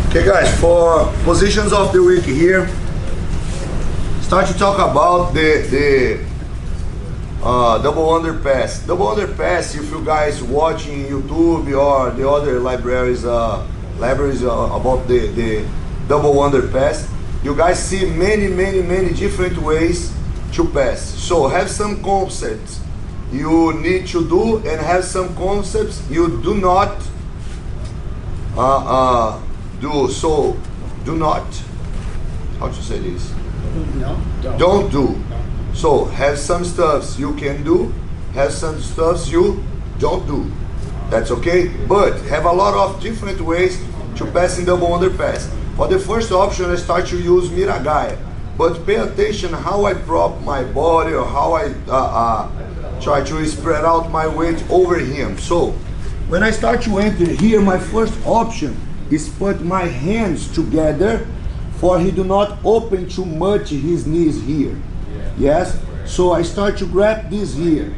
Okay guys, for positions of the week here, start to talk about the double underpass. Double underpass, if you guys watching YouTube or the other libraries about the double underpass, you guys see many different ways to pass. So have some concepts you need to do and have some concepts you do not do. So do not, how to say this? Don't do. So have some stuffs you can do, have some stuffs you don't do. That's okay, but have a lot of different ways to pass in double underpass. For the first option, I start to use miragaya, but pay attention how I prop my body or how I try to spread out my weight over him. So when I start to enter here, my first option is put my hands together for he do not open too much his knees here. Yes, so I start to grab this here.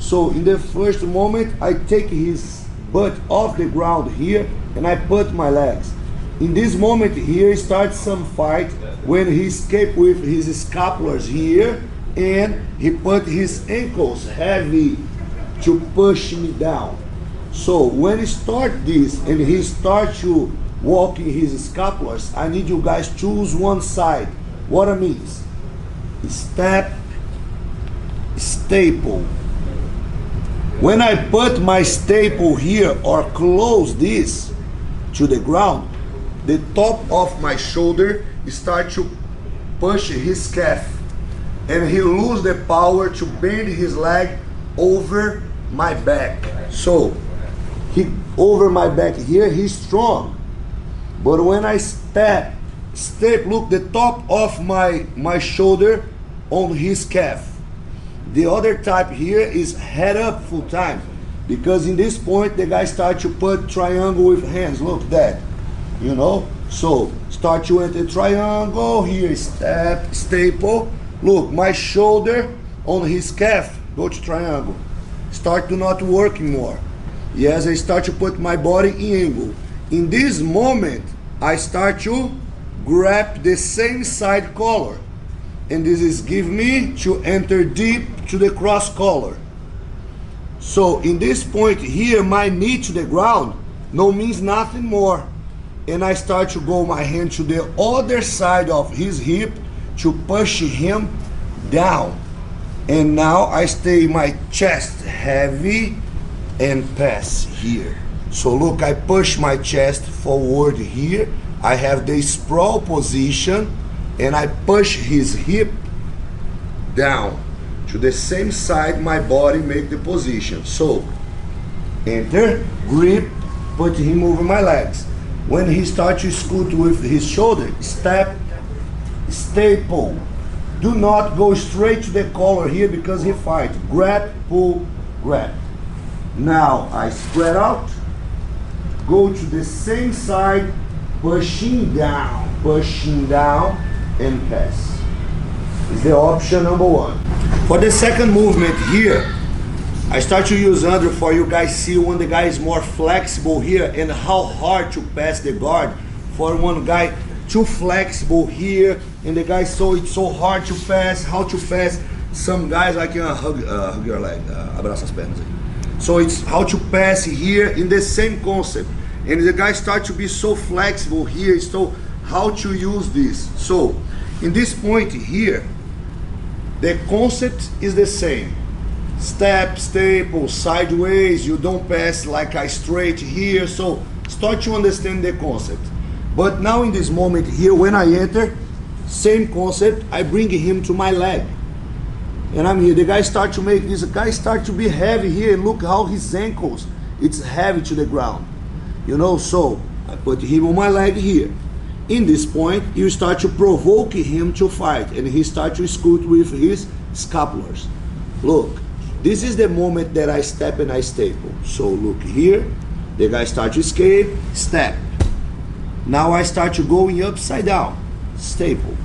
So in the first moment, I take his butt off the ground here and I put my legs. In this moment here starts some fight when he escape with his scapulars here and he put his ankles heavy to push me down. So when he start this and he start to walking his scapulars, I need you guys choose one side. What it means? Step, staple. When I put my staple here or close this to the ground, the top of my shoulder start to push his calf and he lose the power to bend his leg over my back. So he over my back here, he's strong. But when I step, look, the top of my shoulder on his calf. The other type here is head up full time, because in this point the guy start to put triangle with hands. Look that, you know. So start to enter triangle here, step, staple. Look, my shoulder on his calf, go to triangle. Start to not work more. Yes, I start to put my body in angle. In this moment, I start to grab the same side collar. And this is give me to enter deep to the cross collar. So in this point here, my knee to the ground no means nothing more. And I start to go my hand to the other side of his hip to push him down. And now I stay my chest heavy and pass here. So look, I push my chest forward here. I have the sprawl position and I push his hip down to the same side my body make the position. So enter, grip, put him over my legs. When he starts to scoot with his shoulder, step, staple. Do not go straight to the collar here because he fight. Grab, pull, grab. Now I spread out, go to the same side, pushing down, and pass. Is the option number one. For the second movement here, I start to use under for you guys see when the guy is more flexible here and how hard to pass the guard. For one guy too flexible here and the guy it's so hard to pass, how to pass. Some guys I can hug your leg, abraça as pernas aí. So it's how to pass here in the same concept. And the guy start to be so flexible here, so how to use this. So in this point here, the concept is the same. Step, staple, sideways, you don't pass like I straight here. So start to understand the concept. But now in this moment here, when I enter, same concept, I bring him to my leg. And I'm here, the guy start to make this, guy start to be heavy here, and look how his ankles, it's heavy to the ground. You know, so I put him on my leg here. In this point, you start to provoke him to fight, and he start to scoot with his scapulars. Look, this is the moment that I step and I staple. So look here, the guy start to escape, step. Now I start to going upside down, staple.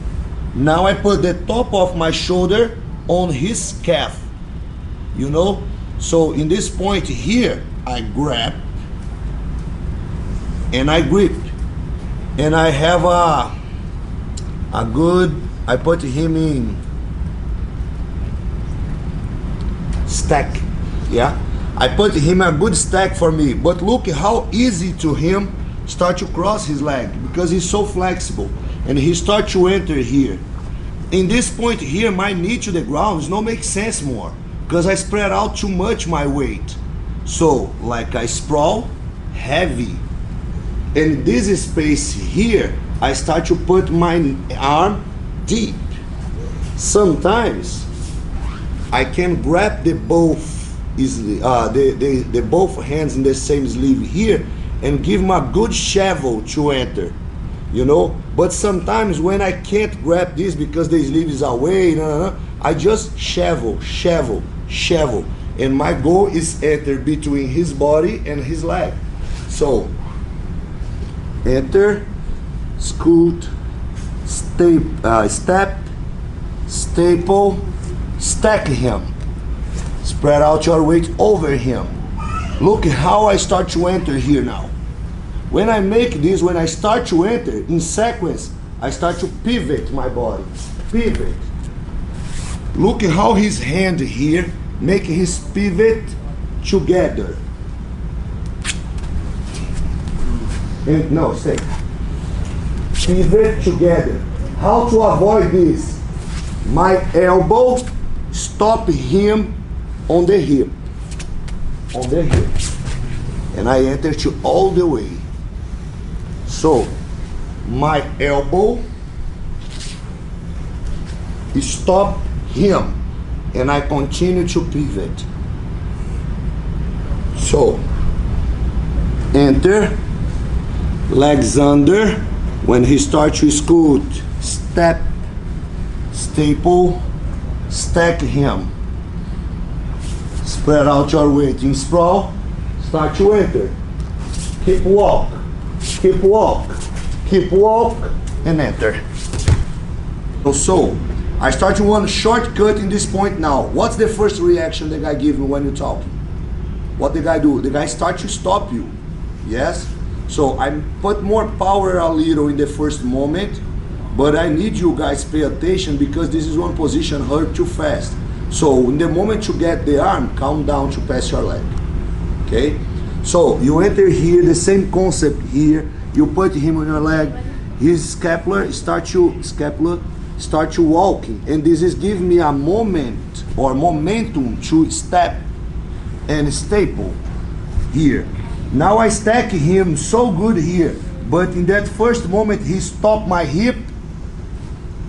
Now I put the top of my shoulder on his calf, you know. So in this point here, I grab and I grip. and I have a good, I put him in stack. Yeah, I put him a good stack for me, but look how easy to him start to cross his leg, because he's so flexible, and he start to enter here. In this point here, my knee to the ground does not make sense more, because I spread out too much my weight. So like I sprawl heavy, in this space here I start to put my arm deep. Sometimes I can grab the both easily, the both hands in the same sleeve here, and give him a good shovel to enter, you know. But sometimes when I can't grab this because the sleeve is away, I just shovel, and my goal is enter between his body and his leg. So enter, scoot, step, staple, stack him, spread out your weight over him. Look how I start to enter here now. When I make this, when I start to enter in sequence, I start to pivot my body, pivot. Look how his hand here make his pivot together. And no, stay. Pivot together. How to avoid this? My elbow stop him on the hip, and I enter to all the way. So my elbow stop him, and I continue to pivot. So enter, legs under. When he starts to scoot, step, staple, stack him, spread out your weight in sprawl, start to enter, keep walk, keep walk, keep walk, and enter. So I start to want a shortcut in this point now. What's the first reaction the guy give me when you talk? What the guy do? The guy start to stop you. Yes? So I put more power a little in the first moment, but I need you guys pay attention, because this is one position hurt too fast. So in the moment you get the arm, calm down to pass your leg. Okay? So you enter here, the same concept here. You put him on your leg, his scapular start to walking, and this is give me a moment or momentum to step and staple here. Now I stack him so good here, but in that first moment he stopped my hip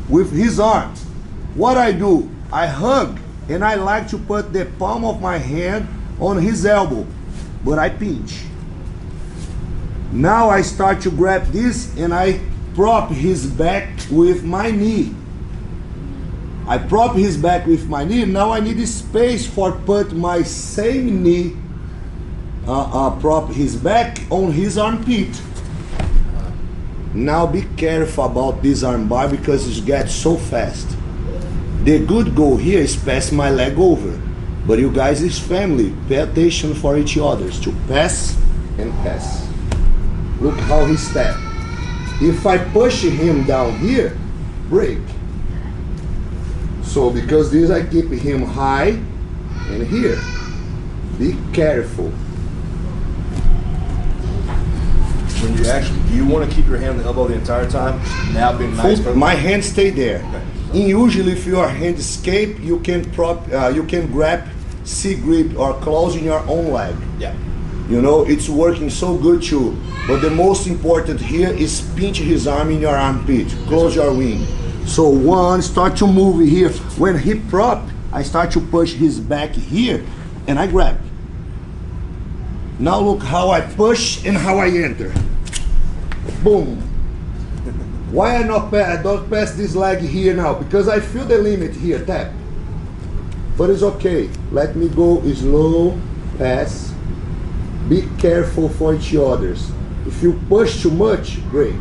with his arm. What I do? I hug, and I like to put the palm of my hand on his elbow, but I pinch. Now I start to grab this, and I prop his back with my knee. I prop his back with my knee. Now I need space for put my same knee, prop his back on his armpit. Now be careful about this arm bar, because it gets so fast. The good goal here is pass my leg over, but you guys is family, pay attention for each other to pass and pass. Look how he step. If I push him down here, break. So because this, I keep him high and here. Be careful. When you actually, do you want to keep your hand on the elbow the entire time? Now being nice. My hand stay there. Okay. And usually, if your hand escape, you can grab C grip or close in your own leg. Yeah. You know, it's working so good too. But the most important here is pinch his arm in your armpit. Close your wing. So one, start to move here. When he prop, I start to push his back here, and I grab. Now look how I push and how I enter. Boom. Why I don't pass this leg here now? Because I feel the limit here, tap. But it's okay. Let me go slow, pass. Be careful for each others. If you push too much, break.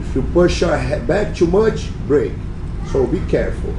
If you push your back too much, break. So be careful.